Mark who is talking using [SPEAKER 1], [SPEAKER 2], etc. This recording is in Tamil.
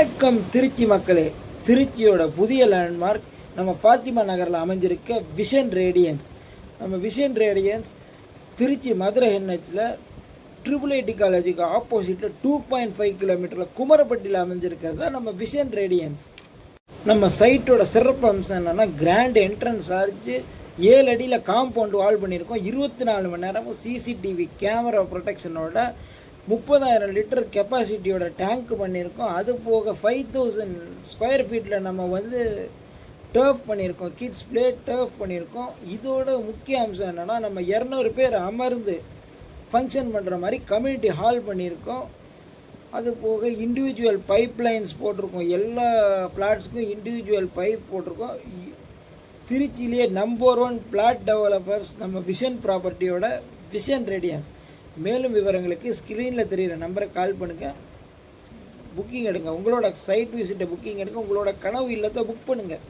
[SPEAKER 1] வணக்கம் திருச்சி மக்களே. திருச்சியோட புதிய லேண்ட்மார்க் நம்ம ஃபாத்திமா நகரில் அமைஞ்சிருக்க விஷன் ரேடியன்ஸ். நம்ம விஷன் ரேடியன்ஸ் திருச்சி மதுரை என்ஹெச்சில் ட்ரிபிள் காலேஜுக்கு ஆப்போசிட்டில் 2.5 கிலோமீட்டரில் குமரப்பட்டியில் அமைஞ்சிருக்கிறது தான் நம்ம விஷன் ரேடியன்ஸ். நம்ம சைட்டோட சிறப்பு அம்சம் என்னென்னா, கிராண்ட் என்ட்ரன்ஸ் ஆர்ச்சு, 7 அடியில் காம்பவுண்ட் வால் பண்ணியிருக்கோம். 24 மணி நேரமும் சிசிடிவி கேமரா ப்ரொடெக்ஷனோட 30,000 லிட்டர் கெப்பாசிட்டியோட டேங்க் பண்ணியிருக்கோம். அது போக 5,000 ஸ்கொயர் ஃபீட்டில் நம்ம டர்ஃப் பண்ணியிருக்கோம், கிட்ஸ் பிளே டர்ஃப் பண்ணியிருக்கோம். இதோட முக்கிய அம்சம் என்னென்னா, நம்ம 200 பேர் அமர்ந்து ஃபங்க்ஷன் பண்ணுற மாதிரி கம்யூனிட்டி ஹால் பண்ணியிருக்கோம். அது போக இண்டிவிஜுவல் பைப் லைன்ஸ் போட்டிருக்கோம். எல்லா ஃப்ளாட்ஸுக்கும் இண்டிவிஜுவல் பைப் போட்டிருக்கோம். திருச்சியிலேயே நம்பர் 1 பிளாட் டெவலப்பர்ஸ் நம்ம விஷன் ப்ராப்பர்ட்டியோட விஷன் ரேடியன்ஸ். மேலும் விவரங்களுக்கு ஸ்க்ரீனில் தெரிகிற நம்பரை கால் பண்ணுங்கள், புக்கிங் எடுங்க. உங்களோட சைட் விசிட்டை புக்கிங் எடுங்க. உங்களோட கனவு இல்லத்தை புக் பண்ணுங்கள்.